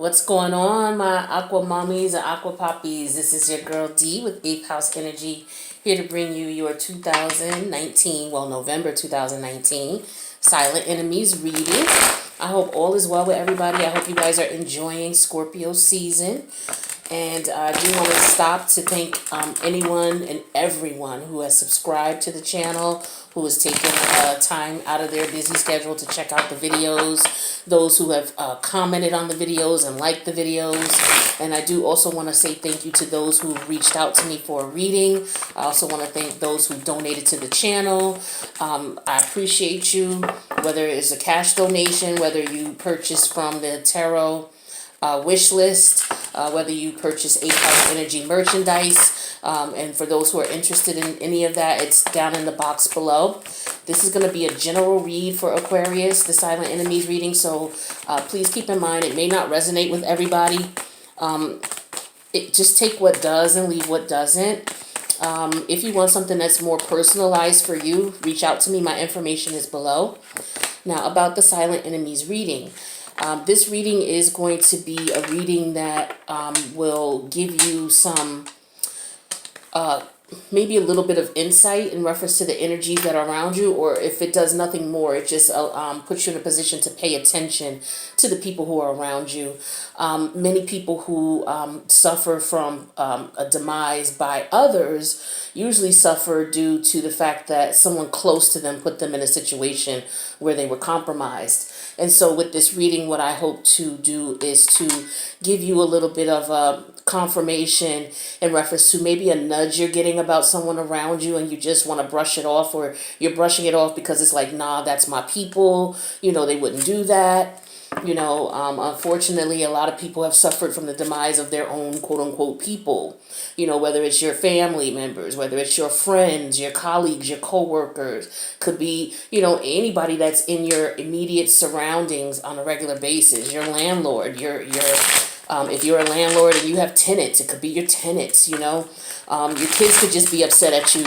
What's going on, my aqua mommies and aqua poppies? This is your girl D with 8th House Energy, here to bring you your 2019, well, November 2019 Silent Enemies reading. I hope all is well with everybody. I hope you guys are enjoying Scorpio season. And I do want to stop to thank anyone and everyone who has subscribed to the channel, who has taken time out of their busy schedule to check out the videos, those who have commented on the videos and liked the videos. And I do also want to say thank you to those who reached out to me for a reading. I also want to thank those who donated to the channel. I appreciate you, whether it's a cash donation, whether you purchase from the tarot wish list, whether you purchase 8th House Energy merchandise, and for those who are interested in any of that, it's down in the box below. This is going to be a general read for Aquarius, the Silent Enemies reading, so please keep in mind it may not resonate with everybody. Just take what does and leave what doesn't. If you want something that's more personalized for you, reach out to me. My information is below. Now, about the Silent Enemies reading. This reading is going to be a reading that will give you some, maybe a little bit of insight in reference to the energies that are around you, or if it does nothing more, it just puts you in a position to pay attention to the people who are around you. Many people who suffer from a demise by others usually suffer due to the fact that someone close to them put them in a situation where they were compromised. And so with this reading, what I hope to do is to give you a little bit of a confirmation in reference to maybe a nudge you're getting about someone around you and you just want to brush it off, or you're brushing it off because it's like, nah, that's my people. You know, they wouldn't do that. You know, unfortunately, a lot of people have suffered from the demise of their own quote-unquote people. You know, whether it's your family members, whether it's your friends, your colleagues, your co-workers, could be, you know, anybody that's in your immediate surroundings on a regular basis. Your landlord, if you're a landlord and you have tenants, it could be your tenants, you know. Your kids could just be upset at you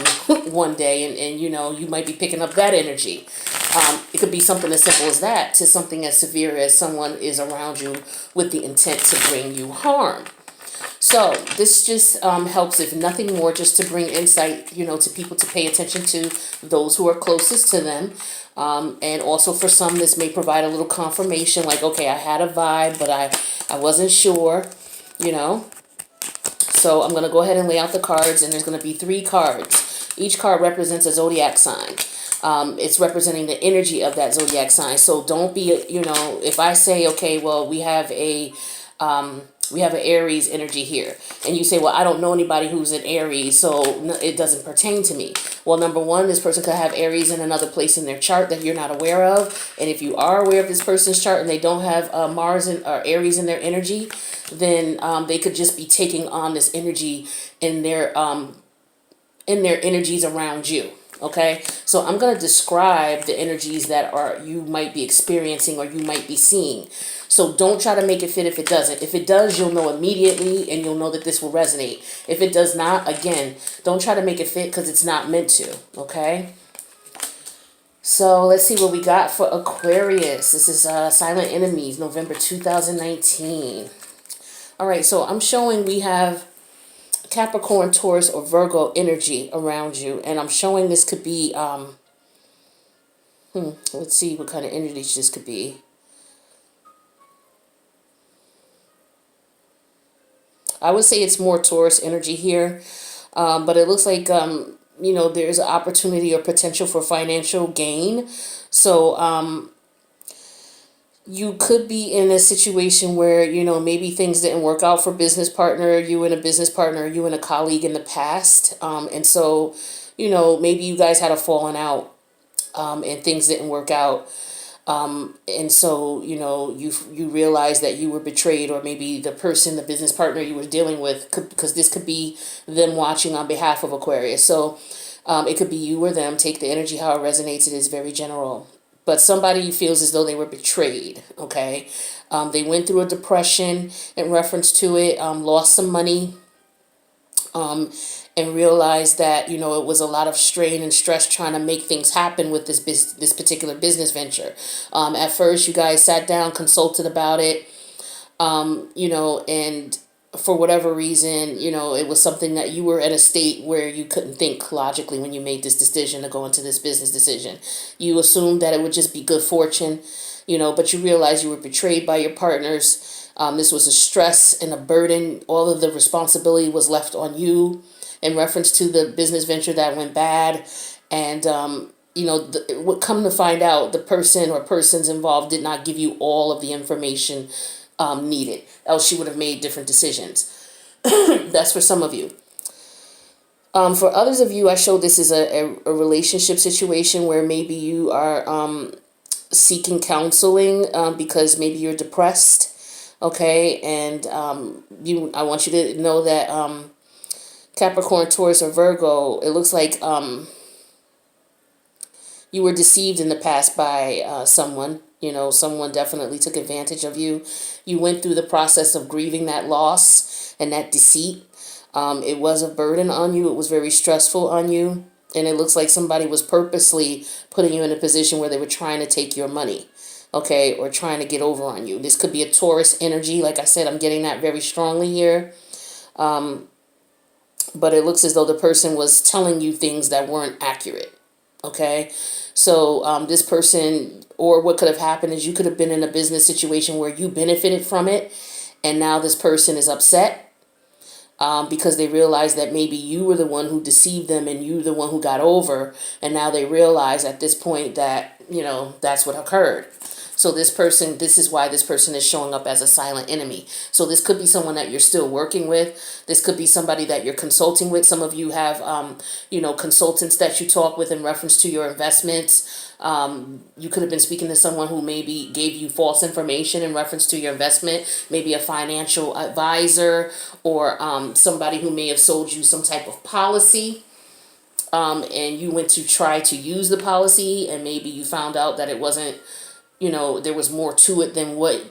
one day and you know, you might be picking up that energy. It could be something as simple as that to something as severe as someone is around you with the intent to bring you harm. So this just helps, if nothing more, just to bring insight, you know, to people to pay attention to those who are closest to them. And also for some, this may provide a little confirmation, like, okay, I had a vibe, but I wasn't sure, you know. So I'm going to go ahead and lay out the cards, and there's going to be 3 cards. Each card represents a zodiac sign. It's representing the energy of that zodiac sign. So don't be, you know, if I say, okay, well, we have an Aries energy here, and you say, well, I don't know anybody who's an Aries, so it doesn't pertain to me. Well, number one, this person could have Aries in another place in their chart that you're not aware of. And if you are aware of this person's chart and they don't have Mars or Aries in their energy, then they could just be taking on this energy in their energies around you. Okay, so I'm going to describe the energies that you might be experiencing or you might be seeing. So don't try to make it fit if it doesn't. If it does, you'll know immediately and you'll know that this will resonate. If it does not, again, don't try to make it fit because it's not meant to. Okay, so let's see what we got for Aquarius. This is Silent Enemies, November 2019. All right, so I'm showing we have Capricorn, Taurus, or Virgo energy around you, and I'm showing this could be let's see what kind of energy this could be. I would say it's more Taurus energy here, but it looks like you know, there's an opportunity or potential for financial gain. So you could be in a situation where, you know, maybe things didn't work out for business partner, you and a business partner, you and a colleague in the past. And so, you know, maybe you guys had a falling out and things didn't work out. And so, you know, you realize that you were betrayed, or maybe the business partner you were dealing with, because this could be them watching on behalf of Aquarius. So it could be you or them. Take the energy how it resonates. It is very general. But somebody feels as though they were betrayed, okay? They went through a depression in reference to it, lost some money, and realized that, you know, it was a lot of strain and stress trying to make things happen with this particular business venture. At first, you guys sat down, consulted about it, And for whatever reason, it was something that you were in a state where you couldn't think logically when you made this decision to go into this business decision. You assumed that it would just be good fortune, but you realized you were betrayed by your partners. This was a stress and a burden. All of the responsibility was left on you in reference to the business venture that went bad. And, what come to find out, the person or persons involved did not give you all of the information needed. Else she would have made different decisions. That's for some of you. For others of you, I show this is a relationship situation where maybe you are seeking counseling because maybe you're depressed. Okay, and I want you to know that Capricorn, Taurus, or Virgo, it looks like you were deceived in the past by someone. Someone definitely took advantage of you. You went through the process of grieving that loss and that deceit. It was a burden on you. It was very stressful on you. And it looks like somebody was purposely putting you in a position where they were trying to take your money, okay, or trying to get over on you. This could be a Taurus energy. Like I said, I'm getting that very strongly here. But it looks as though the person was telling you things that weren't accurate, okay? So this person, or what could have happened is you could have been in a business situation where you benefited from it, and now this person is upset because they realized that maybe you were the one who deceived them and you the one who got over, and now they realize at this point that, that's what occurred. So this is why this person is showing up as a silent enemy. So this could be someone that you're still working with. This could be somebody that you're consulting with. Some of you have, consultants that you talk with in reference to your investments. You could have been speaking to someone who maybe gave you false information in reference to your investment, maybe a financial advisor, or somebody who may have sold you some type of policy. And you went to try to use the policy, and maybe you found out that it wasn't, there was more to it than what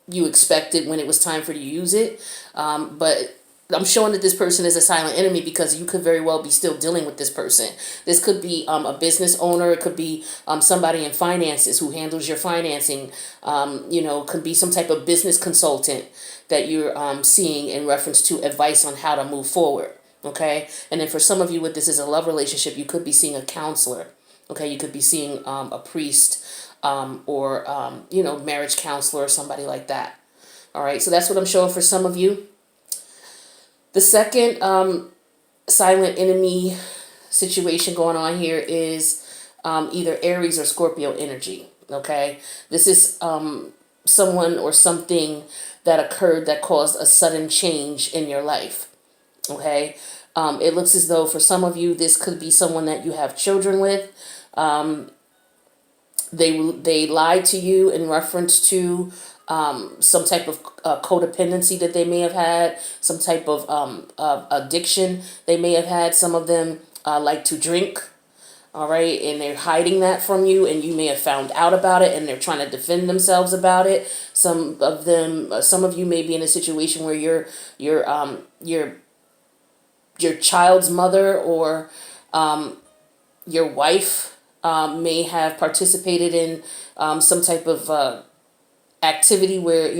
you expected when it was time for you to use it. But I'm showing that this person is a silent enemy because you could very well be still dealing with this person. This could be a business owner. It could be somebody in finances who handles your financing. Could be some type of business consultant that you're seeing in reference to advice on how to move forward. Okay. And then for some of you, with this is a love relationship, you could be seeing a counselor. Okay. You could be seeing a priest. Or marriage counselor or somebody like that. All right, so that's what I'm showing for some of you. The second silent enemy situation going on here is either Aries or Scorpio energy. Okay, this is someone or something that occurred that caused a sudden change in your life. Okay, it looks as though for some of you, this could be someone that you have children with. They lied to you in reference to some type of codependency that they may have had, some type of addiction they may have had. Some of them like to drink, all right, and they're hiding that from you, and you may have found out about it, and they're trying to defend themselves about it. Some of you may be in a situation where your child's mother or your wife may have participated in some type of activity where,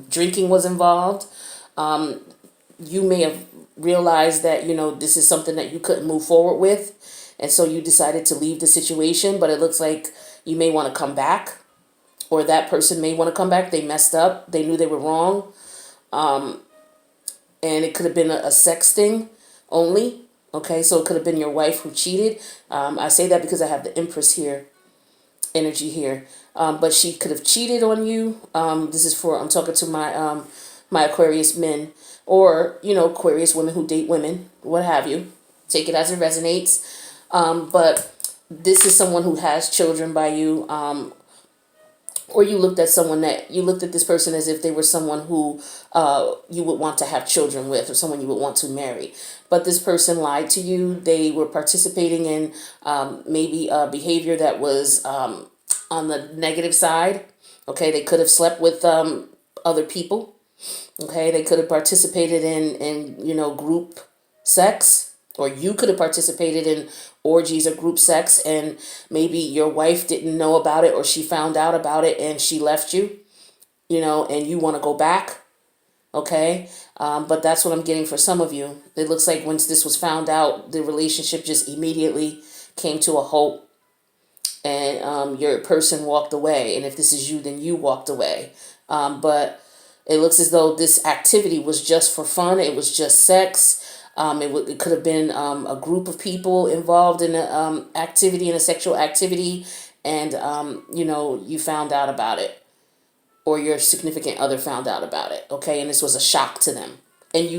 drinking was involved. You may have realized that, this is something that you couldn't move forward with. And so you decided to leave the situation, but it looks like you may want to come back, or that person may want to come back. They messed up. They knew they were wrong. And it could have been a sex thing only. Okay, so it could have been your wife who cheated. I say that because I have the Empress here, energy here. But she could have cheated on you. This is I'm talking to my Aquarius men, or, Aquarius women who date women, what have you. Take it as it resonates. But this is someone who has children by you. Or you looked at this person as if they were someone who you would want to have children with, or someone you would want to marry. But this person lied to you. They were participating in maybe a behavior that was on the negative side. Okay, they could have slept with other people. Okay, they could have participated in group sex, or you could have participated in orgies or group sex, and maybe your wife didn't know about it, or she found out about it and she left you. and you want to go back. Okay. But that's what I'm getting for some of you. It looks like once this was found out, the relationship just immediately came to a halt, and your person walked away. And if this is you, then you walked away. But it looks as though this activity was just for fun. It was just sex. It could have been a group of people involved in a activity, in a sexual activity, and you found out about it, or your significant other found out about it. Okay, and this was a shock to them, and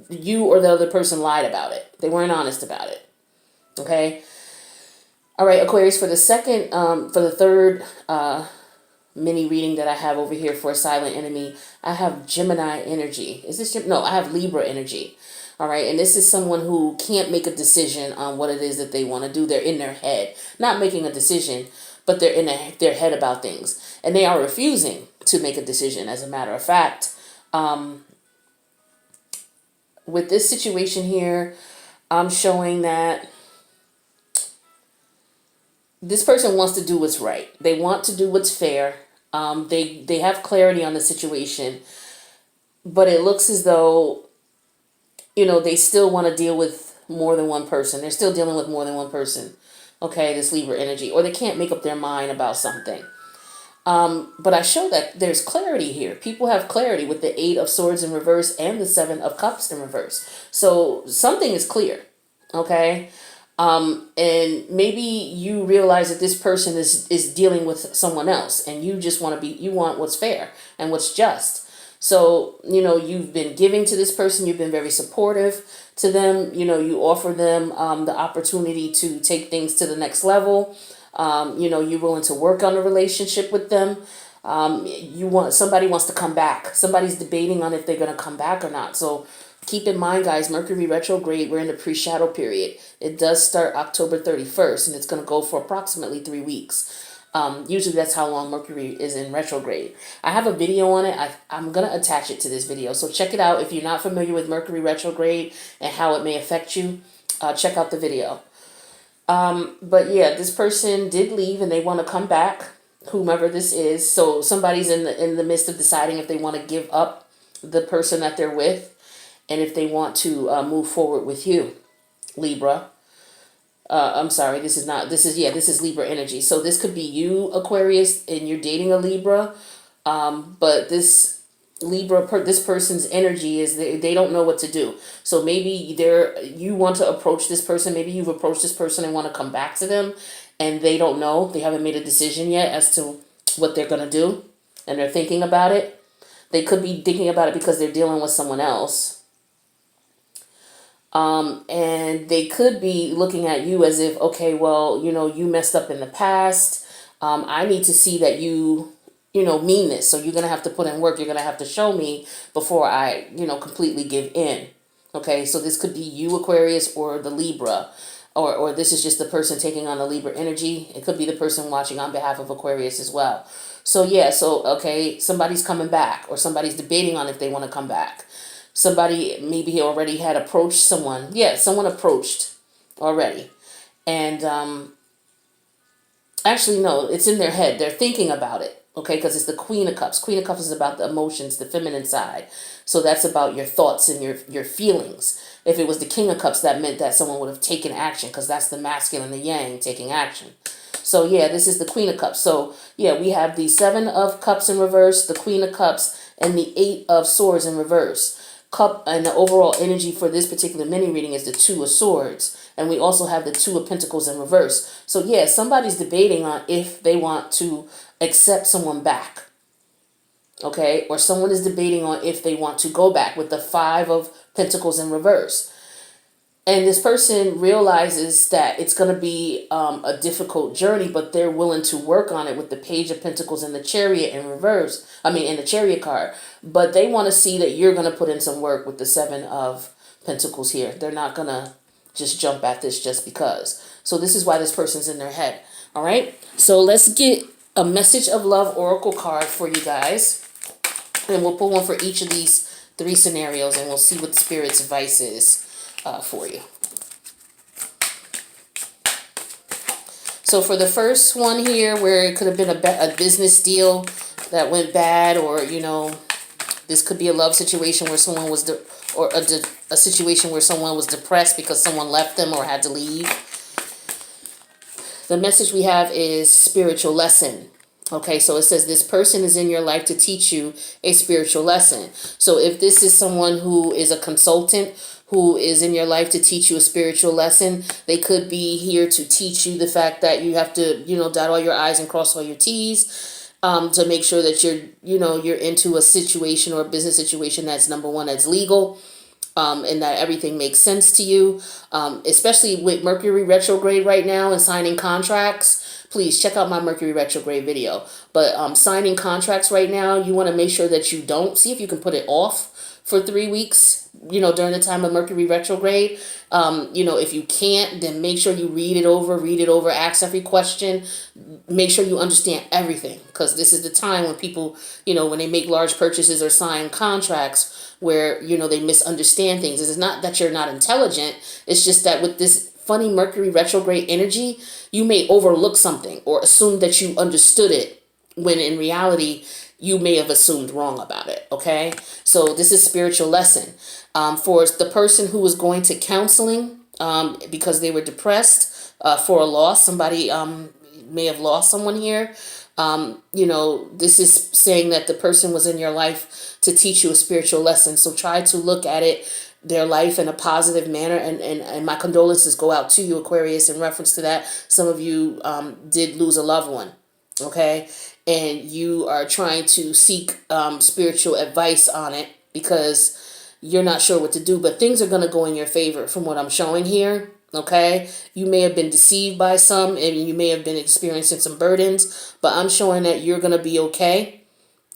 you or the other person lied about it. They weren't honest about it. Okay. All right, Aquarius, for the third mini reading that I have over here for a silent enemy, I have Gemini energy. Is this no? I have Libra energy. All right, and this is someone who can't make a decision on what it is that they want to do. They're in their head, not making a decision, but they're in their head about things, and they are refusing to make a decision. As a matter of fact, with this situation here, I'm showing that this person wants to do what's right. They want to do what's fair. They have clarity on the situation, but it looks as though they still want to deal with more than one person. They're still dealing with more than one person. Okay, this Libra energy, or they can't make up their mind about something. But I show that there's clarity here. People have clarity with the 8 of Swords in reverse and the 7 of Cups in reverse. So something is clear. Okay. And maybe you realize that this person is dealing with someone else, and you just you want what's fair and what's just. So, you've been giving to this person. You've been very supportive to them. You offer them the opportunity to take things to the next level. You're willing to work on a relationship with them. Somebody wants to come back. Somebody's debating on if they're going to come back or not. So keep in mind, guys, Mercury retrograde, we're in the pre-shadow period. It does start October 31st, and it's going to go for approximately 3 weeks. Usually that's how long Mercury is in retrograde. I have a video on it. I'm going to attach it to this video. So check it out. If you're not familiar with Mercury retrograde and how it may affect you, check out the video. But yeah, this person did leave and they want to come back, whomever this is. So somebody's in the midst of deciding if they want to give up the person that they're with, and if they want to move forward with you, Libra. I'm sorry, this is Libra energy. So this could be you, Aquarius, and you're dating a Libra. But this this person's energy is they don't know what to do. So maybe you want to approach this person. Maybe you've approached this person and want to come back to them, and they don't know. They haven't made a decision yet as to what they're going to do, and they're thinking about it. They could be thinking about it because they're dealing with someone else. And they could be looking at you as if, okay, well, you messed up in the past. I need to see that you mean this. So you're going to have to put in work. You're going to have to show me before I, completely give in. Okay. So this could be you, Aquarius, or the Libra, or this is just the person taking on the Libra energy. It could be the person watching on behalf of Aquarius as well. So yeah. So, okay, somebody's coming back, or somebody's debating on if they want to come back. Somebody maybe already had approached someone. Yeah, someone approached already. And actually, no, it's in their head. They're thinking about it, okay, because it's the Queen of Cups. Queen of Cups is about the emotions, the feminine side. So that's about your thoughts and your feelings. If it was the King of Cups, that meant that someone would have taken action, because that's the masculine, the yang, taking action. So yeah, this is the Queen of Cups. So yeah, we have the 7 of Cups in reverse, the Queen of Cups, and the 8 of Swords in reverse. Cup, and the overall energy for this particular mini reading is the 2 of Swords, and we also have the 2 of Pentacles in reverse. So yeah, somebody's debating on if they want to accept someone back, okay, or someone is debating on if they want to go back with the 5 of Pentacles in reverse. And this person realizes that it's going to be a difficult journey, but they're willing to work on it with the Page of Pentacles and the Chariot in reverse. In the Chariot card. But they want to see that you're going to put in some work with the 7 of Pentacles here. They're not going to just jump at this just because. So this is why this person's in their head. All right. So let's get a message of love oracle card for you guys. And we'll pull one for each of these 3 scenarios, and we'll see what the Spirit's advice is for you. So for the first one here, where it could have been a business deal, that went bad, or this could be a love situation where someone was or a situation where someone was depressed because someone left them or had to leave. The message we have is spiritual lesson. Okay, so it says this person is in your life to teach you a spiritual lesson. So if this is someone who is a consultant who is in your life to teach you a spiritual lesson, they could be here to teach you the fact that you have to, dot all your I's and cross all your T's, to make sure that you're into a situation or a business situation that's, number one, that's legal, and that everything makes sense to you, especially with Mercury retrograde right now and signing contracts. Please check out my Mercury retrograde video. But signing contracts right now, you want to make sure that you don't. See if you can put it off for 3 weeks, during the time of Mercury retrograde. If you can't, then make sure you read it over, ask every question, make sure you understand everything, because this is the time when people, when they make large purchases or sign contracts where, they misunderstand things. It's not that you're not intelligent. It's just that with this funny Mercury retrograde energy, you may overlook something or assume that you understood it, when in reality, you may have assumed wrong about it. Okay, so this is spiritual lesson. For the person who was going to counseling because they were depressed for a loss, somebody may have lost someone here. This is saying that the person was in your life to teach you a spiritual lesson. So try to look at their life in a positive manner, and my condolences go out to you, Aquarius, in reference to that. Some of you did lose a loved one. Okay, and you are trying to seek spiritual advice on it because you're not sure what to do, but things are going to go in your favor from what I'm showing here. Okay, you may have been deceived by some, and you may have been experiencing some burdens, but I'm showing that you're going to be okay.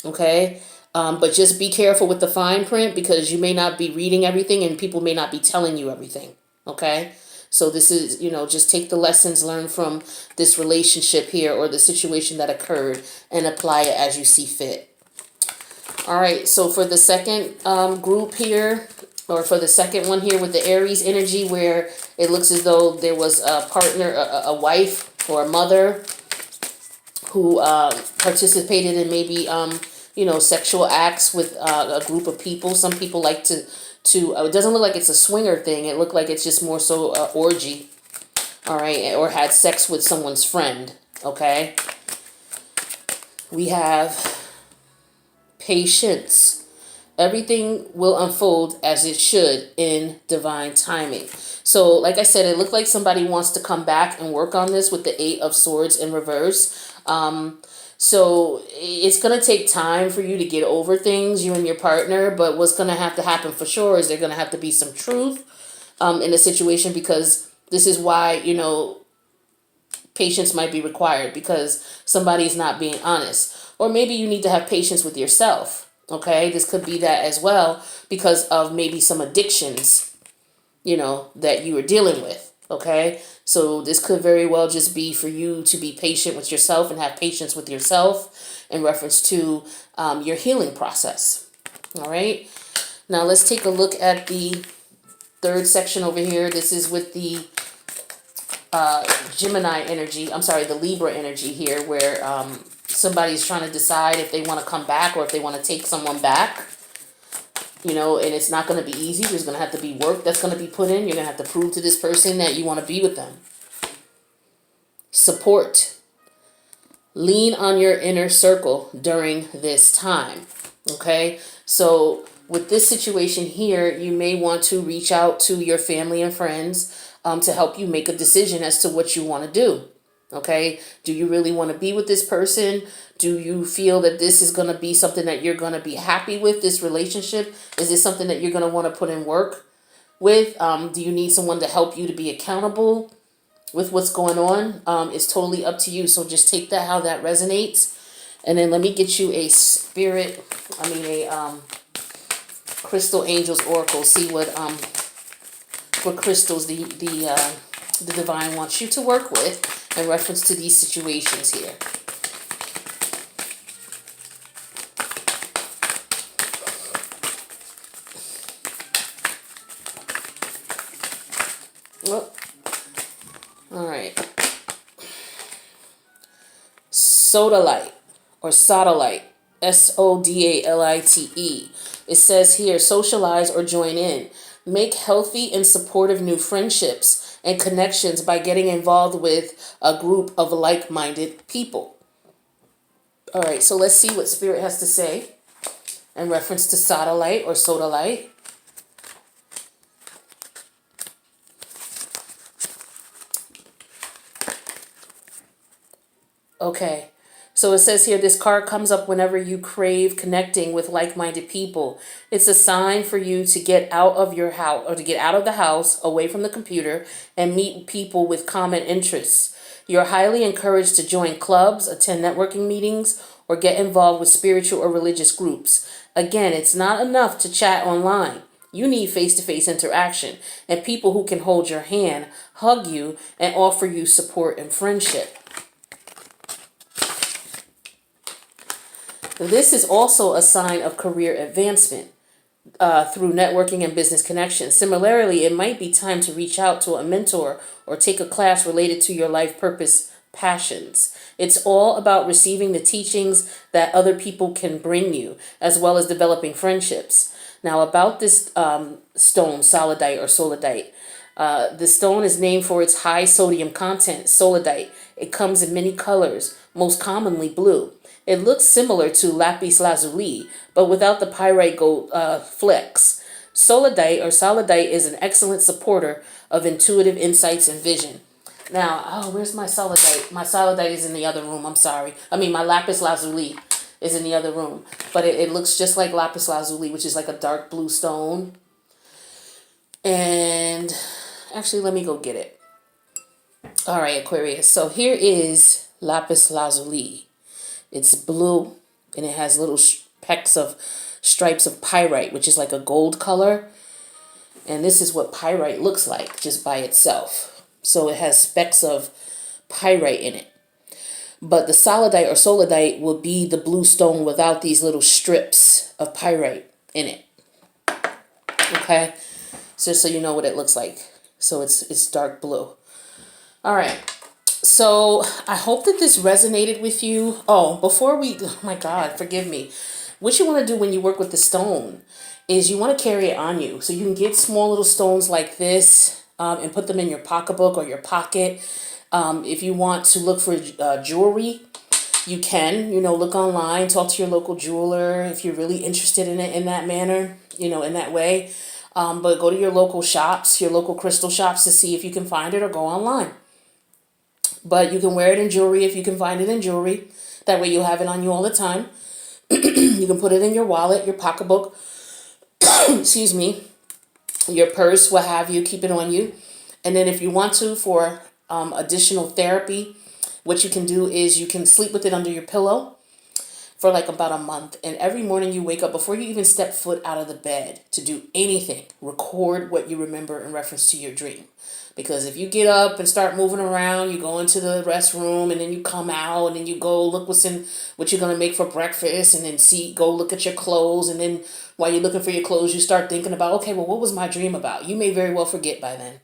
Okay, but just be careful with the fine print, because you may not be reading everything and people may not be telling you everything. Okay, so this is, just take the lessons learned from this relationship here or the situation that occurred and apply it as you see fit. All right, so for the second group here, or for the second one here with the Aries energy, where it looks as though there was a partner, a wife or a mother who participated in maybe, sexual acts with a group of people. Some people like to it doesn't look like it's a swinger thing. It looked like it's just more so orgy. All right, or had sex with someone's friend. Okay. We have patience. Everything will unfold as it should in divine timing. So, like I said, it looked like somebody wants to come back and work on this with the 8 of Swords in reverse. So it's going to take time for you to get over things, you and your partner. But what's going to have to happen for sure is there's going to have to be some truth in the situation, because this is why, patience might be required, because somebody's not being honest. Or maybe you need to have patience with yourself. Okay, this could be that as well, because of maybe some addictions, that you are dealing with. Okay, so this could very well just be for you to be patient with yourself and have patience with yourself in reference to your healing process. All right, now let's take a look at the third section over here. This is with the Gemini energy. I'm sorry, the Libra energy here, where somebody's trying to decide if they want to come back or if they want to take someone back. And it's not going to be easy. There's going to have to be work that's going to be put in. You're going to have to prove to this person that you want to be with them. Support. Lean on your inner circle during this time. Okay? So with this situation here, you may want to reach out to your family and friends to help you make a decision as to what you want to do. Okay, do you really want to be with this person? Do you feel that this is going to be something that you're going to be happy with, this relationship? Is this something that you're going to want to put in work with? Do you need someone to help you to be accountable with what's going on? It's totally up to you. So just take that how that resonates. And then let me get you a crystal angels oracle. See what crystals the divine wants you to work with in reference to these situations here. Oh, all right. Sodalite or sodalite. SODALITE. It says here, socialize or join in. Make healthy and supportive new friendships and connections by getting involved with a group of like-minded people. All right, so let's see what Spirit has to say in reference to sodalite or sodalite. Okay. So it says here, this card comes up whenever you crave connecting with like-minded people. It's a sign for you to get out of your house, or to get out of the house, away from the computer, and meet people with common interests. You're highly encouraged to join clubs, attend networking meetings, or get involved with spiritual or religious groups. Again, it's not enough to chat online. You need face-to-face interaction and people who can hold your hand, hug you, and offer you support and friendship. This is also a sign of career advancement through networking and business connections. Similarly, it might be time to reach out to a mentor or take a class related to your life purpose passions. It's all about receiving the teachings that other people can bring you, as well as developing friendships. Now, about this stone, solidite or solidite, the stone is named for its high sodium content, solidite. It comes in many colors, most commonly blue. It looks similar to lapis lazuli, but without the pyrite gold flecks. Solidite or solidite is an excellent supporter of intuitive insights and vision. Now, oh, where's my solidite? My solidite is in the other room. I'm sorry. I mean, my lapis lazuli is in the other room. But it looks just like lapis lazuli, which is like a dark blue stone. And actually, let me go get it. All right, Aquarius. So here is lapis lazuli. It's blue, and it has little specks of stripes of pyrite, which is like a gold color. And this is what pyrite looks like just by itself. So it has specks of pyrite in it. But the solidite or solidite will be the blue stone without these little strips of pyrite in it. Okay? So you know what it looks like. So it's dark blue. All right. So I hope that this resonated with you. Oh, my God, forgive me. What you want to do when you work with the stone is you want to carry it on you. So you can get small little stones like this and put them in your pocketbook or your pocket. If you want to look for jewelry, you can, look online, talk to your local jeweler if you're really interested in it in that manner, in that way. But go to your local shops, your local crystal shops to see if you can find it, or go online. But you can wear it in jewelry if you can find it in jewelry. That way you'll have it on you all the time. You can put it in your wallet, your pocketbook, excuse me, your purse, what have you, keep it on you. And then if you want to, for additional therapy, what you can do is you can sleep with it under your pillow for like about a month. And every morning you wake up, before you even step foot out of the bed to do anything, record what you remember in reference to your dream. Because if you get up and start moving around, you go into the restroom and then you come out and then you go look what you're going to make for breakfast, and then go look at your clothes. And then while you're looking for your clothes, you start thinking about, okay, well, what was my dream about? You may very well forget by then.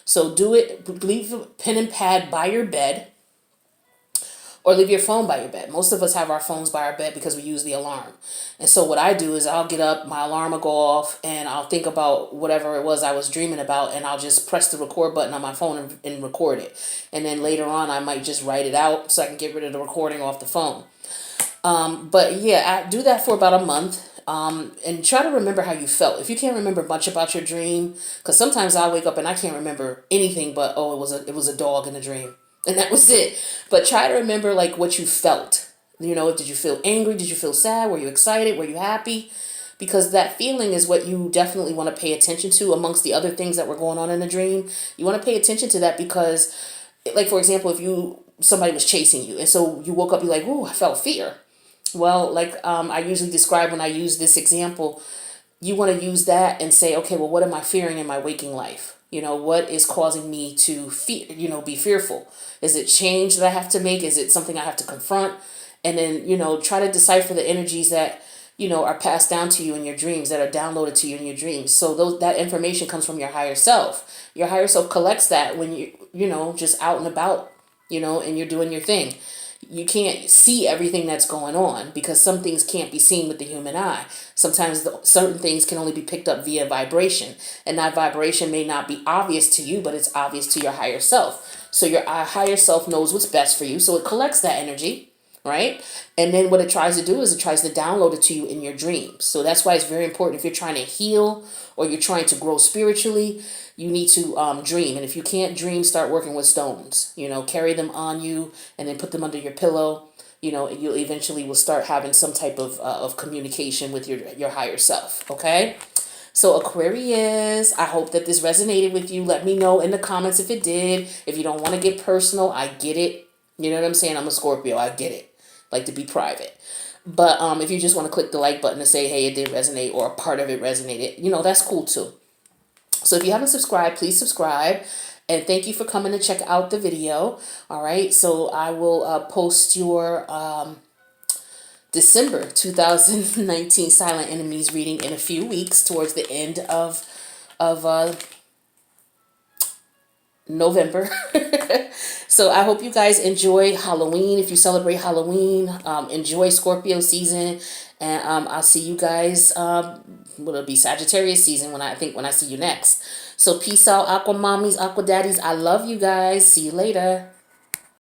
So do it, leave a pen and pad by your bed, or leave your phone by your bed. Most of us have our phones by our bed because we use the alarm. And so what I do is I'll get up, my alarm will go off, and I'll think about whatever it was I was dreaming about, and I'll just press the record button on my phone and record it. And then later on, I might just write it out so I can get rid of the recording off the phone. But yeah, I do that for about a month. And try to remember how you felt. If you can't remember much about your dream, because sometimes I wake up and I can't remember anything but, it was a dog in a dream. And that was it. But try to remember like what you felt. Did you feel angry? Did you feel sad? Were you excited? Were you happy? Because that feeling is what you definitely want to pay attention to amongst the other things that were going on in the dream. You want to pay attention to that because, like, for example, if somebody was chasing you and so you woke up, you're like, ooh, I felt fear. Well, like I usually describe when I use this example, you want to use that and say, okay, well, what am I fearing in my waking life? What is causing me to fear, be fearful? Is it change that I have to make? Is it something I have to confront? And then, try to decipher the energies that, are passed down to you in your dreams, that are downloaded to you in your dreams. So that information comes from your higher self. Your higher self collects that when just out and about, and you're doing your thing. you can't see everything that's going on because some things can't be seen with the human eye. Sometimes certain things can only be picked up via vibration, and that vibration may not be obvious to you, but it's obvious to your higher self. So your higher self knows what's best for you, so it collects that energy, right? And then what it tries to do is it tries to download it to you in your dreams. So that's why it's very important if you're trying to heal or you're trying to grow spiritually, you need to dream. And if you can't dream, start working with stones. Carry them on you and then put them under your pillow. You eventually will start having some type of communication with your higher self. Okay. So Aquarius, I hope that this resonated with you. Let me know in the comments if it did. If you don't want to get personal, I get it. You know what I'm saying? I'm a Scorpio. I get it. Like to be private. But if you just want to click the like button to say, hey, it did resonate or a part of it resonated, that's cool too. So if you haven't subscribed, please subscribe. And thank you for coming to check out the video. All right. So I will post your December 2019 Silent Enemies reading in a few weeks towards the end of November. So I hope you guys enjoy Halloween. If you celebrate Halloween, enjoy Scorpio season. And I'll see you guys, it'll be Sagittarius season when I see you next. So peace out, Aqua Mommies, Aqua Daddies. I love you guys. See you later.